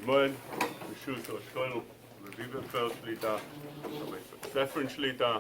מועד, רשות ראש כולל, רביב אפר שליטה, ספרין שליטה.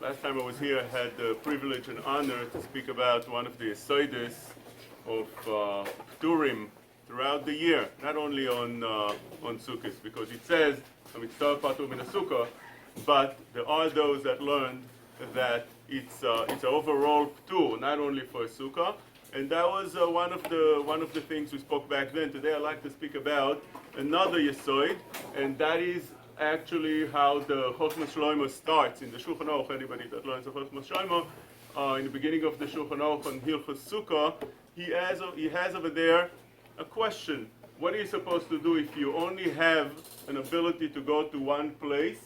Last time I was here, I had the privilege and honor to speak about one of the esoides of Pturim throughout the year, not only on Sukah, because it says, "Mitzvah patur min Sukah," but there are those that learned that it's an overall ptur, not only for Sukah, and that was one of the things we spoke back then. Today, I'd like to speak about another yesoid, and that is actually how the Chochmas Shlomo starts in the Shulchan Aruch. Anybody that learns the Chochmas Shlomo, in the beginning of the Shulchan Aruch on Hilchos Sukah, he has over there a question. What are you supposed to do if you only have an ability to go to one place?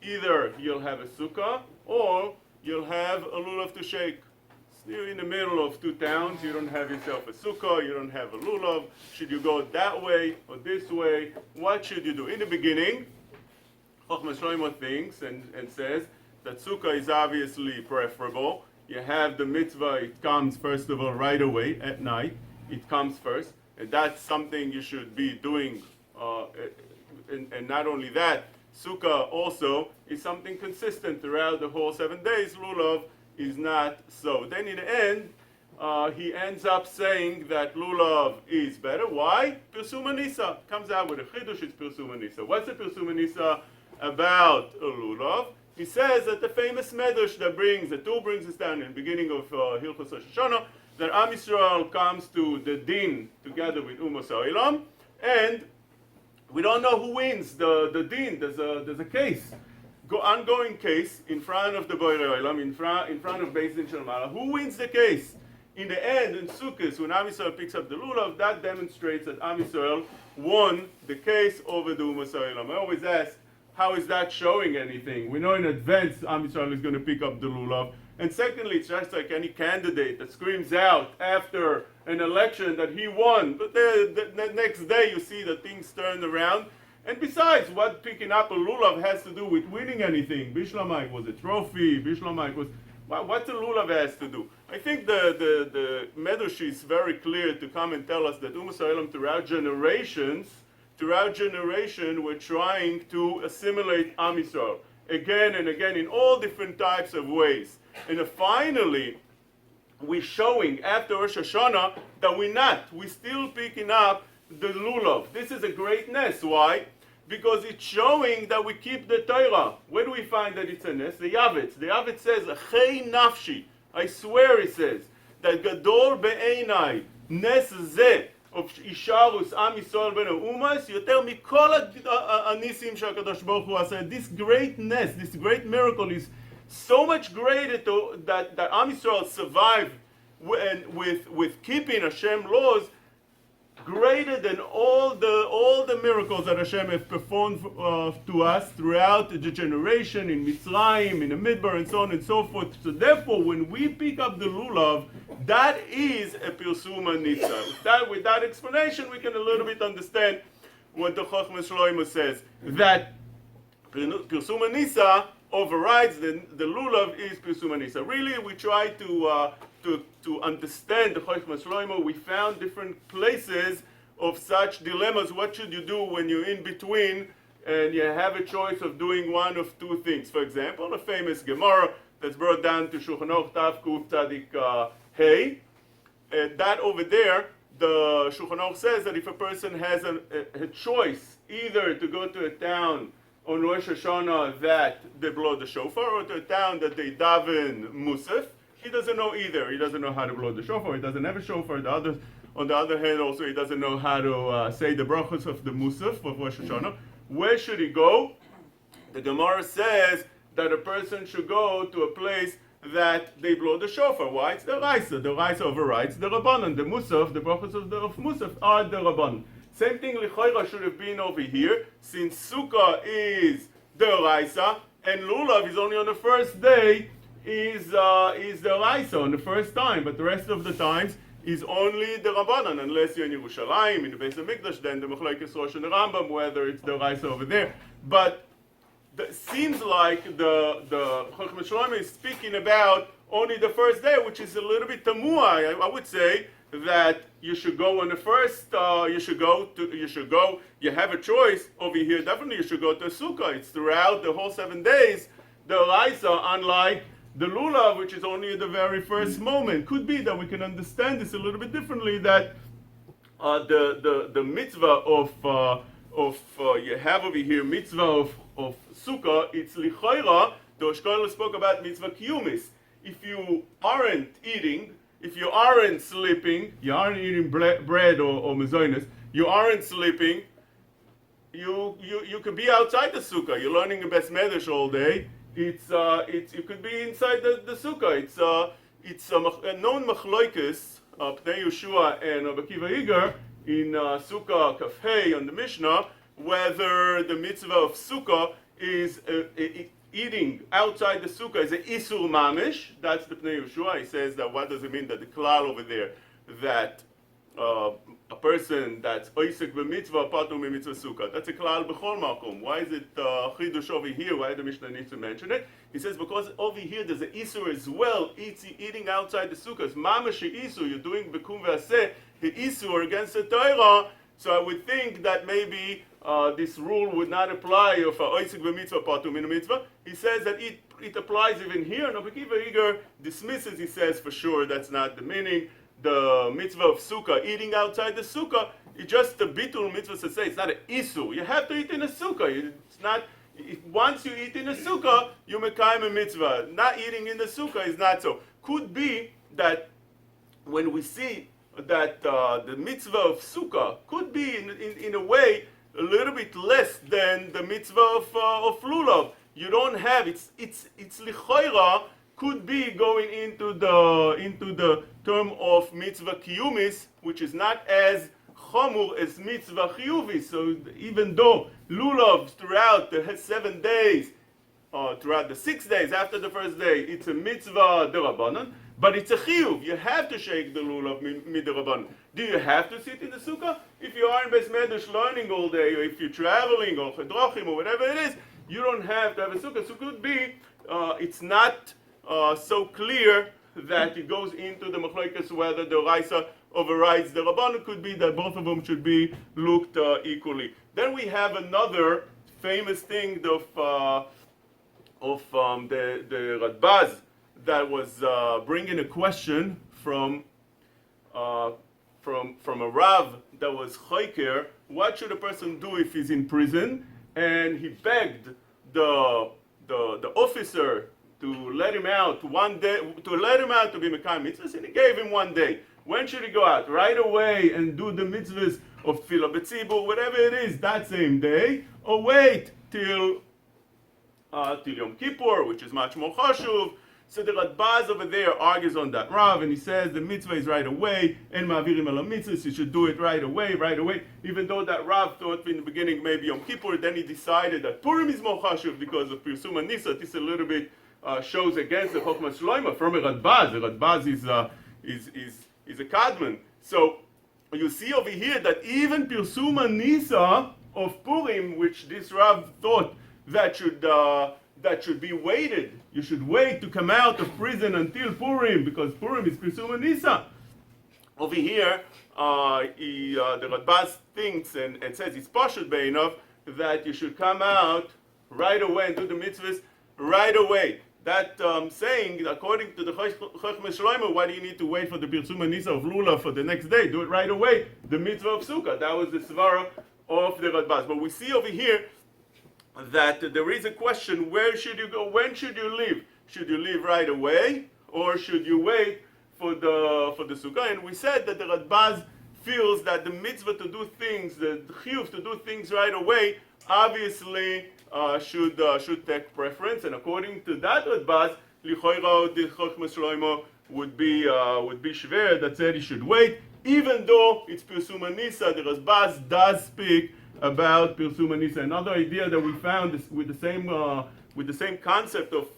Either you'll have a sukkah or you'll have a lulav to shake. So you're in the middle of two towns, you don't have yourself a sukkah, you don't have a lulav. Should you go that way or this way? What should you do? In the beginning, Chochmas Shlomo thinks and says that sukkah is obviously preferable. You have the mitzvah, it comes first of all right away at night. It comes first. And that's something you should be doing. And not only that, Sukah also is something consistent throughout the whole 7 days. Lulav is not so. Then in the end, he ends up saying that Lulav is better. Why? Pirsum Nisa. Comes out with a chidush, it's Pirsum Nisa. What's the Pirsum Nisa about a Lulav? He says that the famous medrash that brings us down in the beginning of Hilchos Rosh Hashanah, that Am Yisrael comes to the din together with Umos HaOlam, and we don't know who wins the din. There's a case, ongoing case in front of the Borei Olam, in front of Beis Din Shel Ma'ala. Who wins the case? In the end, in Sukkot, when Am Yisrael picks up the lulav, that demonstrates that Am Yisrael won the case over the Umos HaOlam. I always ask, how is that showing anything? We know in advance Am Yisrael is going to pick up the lulav. And secondly, it's just like any candidate that screams out after an election that he won, but the next day you see that things turned around. And besides, what picking up a lulav has to do with winning anything? Bishlamite was a trophy. Bishlamite was... What the lulav has to do? I think the medrash is very clear to come and tell us that Umos HaOlam throughout generation, we're trying to assimilate Am Yisrael again and again in all different types of ways. And finally, we're showing after Rosh Hashanah that we're still picking up the lulav. This is a great ness. Why? Because it's showing that we keep the Torah. Where do we find that it's a ness? The Yavetz. The Yavetz says, "Chei nafshi." I swear, he says that Gadol be'einai nes zeh of Isharus Am Yisrael ben Umas yoter mikol anisim sheHakadosh Baruch Hu asa. This great ness, this great miracle is so much greater that Am Yisrael survived with keeping Hashem laws, greater than all the miracles that Hashem has performed to us throughout the generation in Mitzrayim, in the Midbar, and so on and so forth. So therefore, when we pick up the lulav, that is a Pirsum Nisa. With that explanation, we can a little bit understand what the Chochmas Shlomo says, that Pirsum Nisa overrides the lulav is Pirsum Nisa. Really, we try to understand the Chochmas Shlomo. We found different places of such dilemmas. What should you do when you're in between and you have a choice of doing one of two things? For example, a famous Gemara that's brought down to Shulchan Aruch Tav Kuf Tzadik Hey. That over there, the Shulchan Aruch says that if a person has a choice either to go to a town on Rosh Hashanah that they blow the shofar, or to a town that they daven Musaf, he doesn't know either. He doesn't know how to blow the shofar. He doesn't have a shofar. On the other hand, also, he doesn't know how to say the brachos of the Musaf of Rosh Hashanah. Where should he go? The Gemara says that a person should go to a place that they blow the shofar. Why? It's the Raisa. The Raisa overrides the Rabbanan. The Musaf, the brachos of Musaf are the Rabbanan. Same thing Lichoira should have been over here, since Sukah is the Raisa, and Lulav is only on the first day, is the Raisa on the first time, but the rest of the times is only the Rabbanan, unless you're in Yerushalayim, in the Beis HaMikdash, then the Machlokes Rosh and the Rambam, whether it's the Raisa over there. But it seems like the Chochmas Shlomo is speaking about only the first day, which is a little bit tamua. I would say that you should go on the first, you have a choice over here, definitely you should go to a Sukah. It's throughout the whole 7 days, the Oraisa, unlike the Lulav, which is only at the very first moment. Could be that we can understand this a little bit differently, that the mitzvah you have over here, mitzvah of Sukkah, it's lichoira. The Kollel spoke about mitzvah kiyumis. If you aren't eating, if you aren't sleeping, you aren't eating bread or mezonos, you aren't sleeping, you could be outside the Sukkah. You're learning a Bes Medrash all day. You could be inside the Sukkah. It's a known machloikis, Pnei Yeshua and Rabbi Akiva Iger in Sukah Kafhei on the Mishnah, whether the mitzvah of Sukkah is eating outside the Sukkah is an Isur Mamish. That's the Pnei Yeshua. He says that what does it mean that the klal over there, that a person that's oisek b'mitzvah patur mitzvah Sukkah. That's a klal b'chol makom. Why is it chidush over here? Why the Mishnah needs to mention it? He says because over here there's an Isur as well, eating outside the Sukkah. It's mamish Isur. You're doing bekum ve'aseh, the Isur against the Torah. So I would think that maybe this rule would not apply of oisek b'mitzvah patur min mitzvah. He says that it applies even here. And Rabbi Akiva Iger dismisses. He says for sure that's not the meaning. The mitzvah of Sukkah, eating outside the Sukkah, it's just a bitul mitzvah to say it's not an isur. You have to eat in a Sukkah. It's not. Once you eat in a Sukkah, you mekayim a mitzvah. Not eating in the Sukkah is not so. Could be that when we see that the mitzvah of Sukkah could be in a way a little bit less than the mitzvah of Lulav. You don't have it's lichoira. Could be going into the term of mitzvah kiyumis, which is not as chamur as mitzvah chiyuvi. So even though lulav throughout the 7 days, throughout the 6 days after the first day, it's a mitzvah derabanan, but it's a chiyuv. You have to shake the lulav miderabanan. Do you have to sit in the sukkah? If you are in Beis Medrash learning all day, or if you're traveling or chedrochim or whatever it is, you don't have to have a sukkah. So it could be it's not so clear that it goes into the machlokas whether the Oraisa overrides the Rabbanon. Could be that both of them should be looked equally. Then we have another famous thing of the Radbaz that was bringing a question from a Rav that was choker. What should a person do if he's in prison? And he begged the officer to let him out 1 day, to let him out to be Mekayim mitzvahs, and he gave him 1 day. When should he go out? Right away and do the mitzvahs of Tfilah B'tzibur, whatever it is, that same day, or wait till Yom Kippur, which is much more chashuv. So the Radbaz over there argues on that Rav, and he says the mitzvah is right away, and ma'avirim ala mitzvahs, you should do it right away. Even though that Rav thought in the beginning maybe Yom Kippur, then he decided that Purim is more chashuv because of Pirsum Nisa. This a little bit shows against the Chokhmah Shloima from a Radbaz. The Radbaz is a Kadman. So you see over here that even Pirsum Nisa of Purim, which this Rav thought that should be waited. You should wait to come out of prison until Purim, because Purim is Pirsum Nisa. Over here, the Radbaz thinks and says it's pashut be'inav that you should come out right away and do the mitzvahs right away. That saying, according to the Chokhmah Shloima, why do you need to wait for the Pirsum Nisa of Lulav for the next day? Do it right away. The mitzvah of Sukah. That was the svara of the Radbaz. But we see over here that there is a question: where should you go? When should you leave? Should you leave right away, or should you wait for the Sukah? And we said that the Radbaz feels that the mitzvah to do things, the chiyuv to do things right away, obviously should take preference. And according to that Radbaz, lichoira the Chokhmah Shloima would be shver that said he should wait, even though it's Pirsum Nisa. The Radbaz does speak about Pirsum Nisa. Another idea that we found is with the same concept of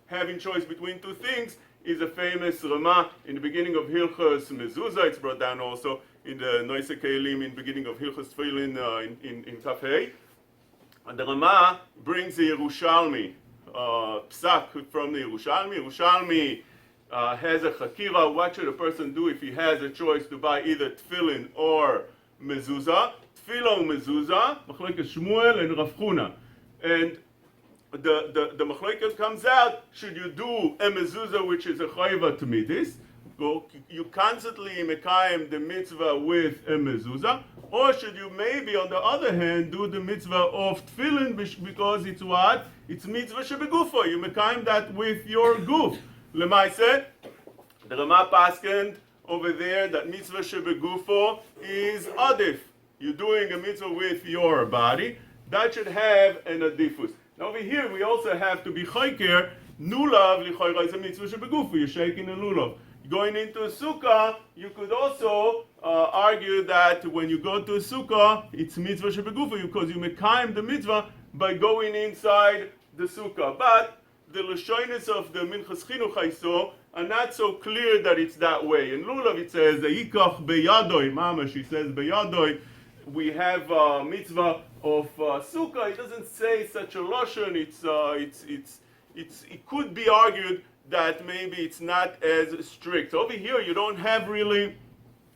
having choice between two things is a famous Ramah in the beginning of Hilchos Mezuzah. It's brought down also in the Noise Keilim in the beginning of Hilchos Tefillin in Kafhei. And the Ramah brings the Yerushalmi psak from the Yerushalmi. Yerushalmi has a chakira, what should a person do if he has a choice to buy either tefillin or mezuzah? Tefillah or mezuzah, Machlokes Shmuel and Rav Huna. And the Machlokes comes out, should you do a mezuzah which is a chayva to midis, you constantly mekayim the mitzvah with a mezuzah, or should you maybe on the other hand do the mitzvah of tefillin because it's what? It's mitzvah shebegufo. You mekayim that with your guf. Lemaiseh, the Rama Paskin over there that mitzvah shebegufo is adif. You're doing a mitzvah with your body. That should have an adifus. Now over here we also have to be chayker. Lulav lichayra is a mitzvah shebegufo. You're shaking a lulav. Going into a sukkah, you could also argue that when you go to a sukkah, it's mitzvah shebegufo because you mekayim the mitzvah by going inside the sukkah. But the lashonis of the Minchas Chinuch I saw are not so clear that it's that way. In Lulav it says, "Yikach beyadoi," Mama, she says beyadoi. We have a mitzvah of sukkah. It doesn't say such a lashon. It could be argued that maybe it's not as strict. Over here, you don't have really.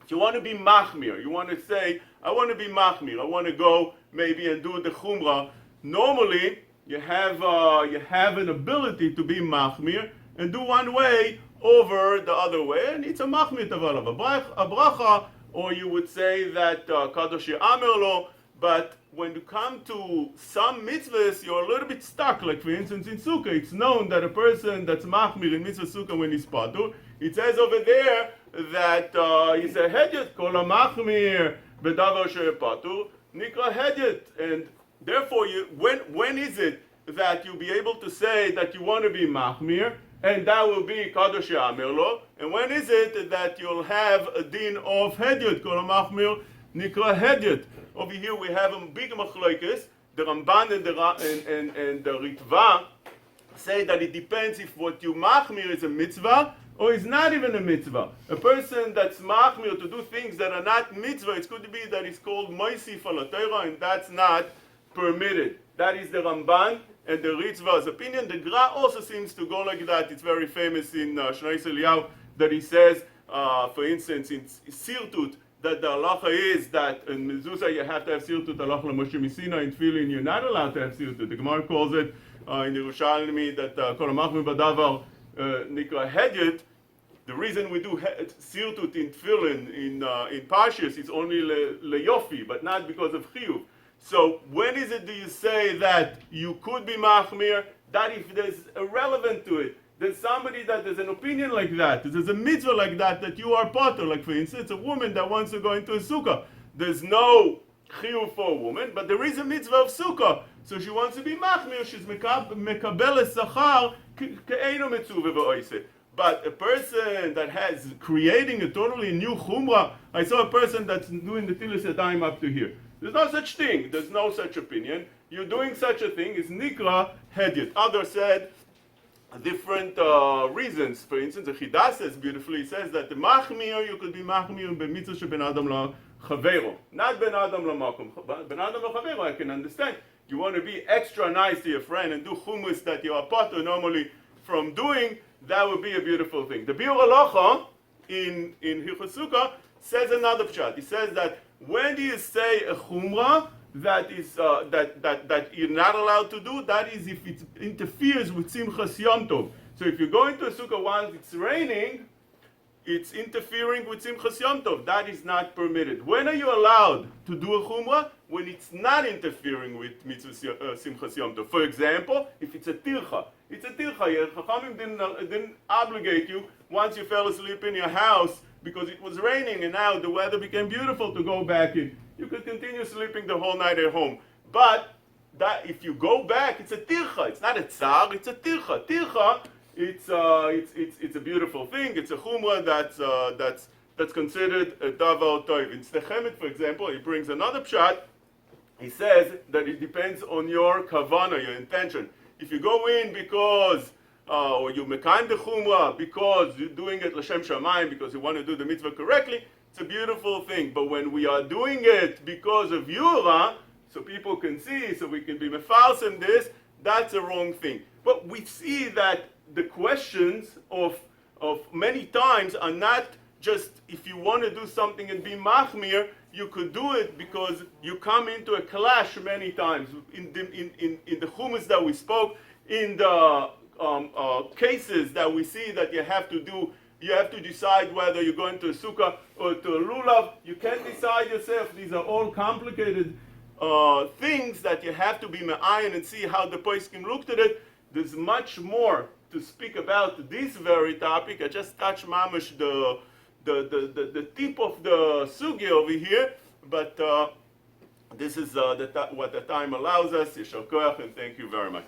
If you want to be machmir, you want to say, I want to be machmir. I want to go maybe and do the chumrah. Normally, you have an ability to be machmir and do one way over the other way, and it's a machmir tavalav a bracha, or you would say that kadosh ye'amer lo. But when you come to some mitzvahs, you're a little bit stuck. Like for instance, in Sukah, it's known that a person that's machmir in mitzvah Sukah when he's patur, it says over there that he's a hedyot, kol machmir bedavar she'patur nikra hedyot, and therefore, when is it that you'll be able to say that you want to be machmir, and that will be kadosh ye'amer lo, and when is it that you'll have a din of hedyot, kol machmir nikra hedyot? Over here we have a big machlokes. The Ramban and the Ritva say that it depends if what you machmir is a mitzvah or is not even a mitzvah. A person that's machmir to do things that are not mitzvah, it could be that it's called moisif al Torah, and that's not permitted. That is the Ramban and the Ritva's opinion. The Gra also seems to go like that. It's very famous in Shneis Eliyahu that he says, for instance, in Sirtut, that the halacha is that in mezuzah you have to have sirtut halacha l'Moshe Misina. In tefillin you're not allowed to have sirtut. The Gemara calls it in Yerushalmi that kol machmir badavar nikra hedyot. The reason we do sirtut in tefillin in Parshas is only leyofi, but not because of chiyuv. So when is it do you say that you could be machmir? That if there's irrelevant to it. There's somebody that there's an opinion like that. There's a mitzvah like that you are potter. Like for instance, a woman that wants to go into a sukkah. There's no chiyuv for a woman, but there is a mitzvah of sukkah. So she wants to be machmir. She's mekabeles sachar ke'eino mitzvah v'oiseh. But a person that has creating a totally new chumrah. I saw a person that's doing the tilas yadayim up to here. There's no such thing. There's no such opinion. You're doing such a thing is nikra hedyot. Others said different reasons. For instance, the Chidah says beautifully, says that the machmir, you could be machmir b'mitzvah sheben adam la chavero, not ben adam la makom. Ben adam la chavero, I can understand. You want to be extra nice to your friend and do hummus that you are potter normally from doing, that would be a beautiful thing. The Biur Halacha in Hilchos Sukah says another pshat. He says that when do you say a chumrah that is that you're not allowed to do, that is if it interferes with Simchas Yom Tov. So if you go into a sukkah once it's raining, it's interfering with Simchas Yom Tov. That is not permitted. When are you allowed to do a chumrah? When it's not interfering with Simchas Yom Tov. For example, if it's a tircha. It's a tircha. Chachamim didn't obligate you once you fell asleep in your house because it was raining and now the weather became beautiful to go back in. You could continue sleeping the whole night at home. But that if you go back, it's a tircha. It's not a tsar, it's a tircha. Tircha, it's a beautiful thing. It's a chumrah that's considered a davar toiv. In Stechemet, for example, he brings another pshat. He says that it depends on your kavana, your intention. If you go in because or you mekayim the chumrah because you're doing it l'shem shamayim, because you want to do the mitzvah correctly, it's a beautiful thing. But when we are doing it because of yura, so people can see, so we can be mefarsim this, that's a wrong thing. But we see that the questions of of many times are not just if you want to do something and be machmir, you could do it because you come into a clash many times. In the chumas that we spoke, in the cases that we see that you have to decide whether you're going to a Sukah or to a Lulav. You can't decide yourself. These are all complicated things that you have to be me'ayin and see how the poskim looked at it. There's much more to speak about this very topic. I just touched mamash the tip of the sugi over here, but this is what the time allows us. Yeshar koach, and thank you very much.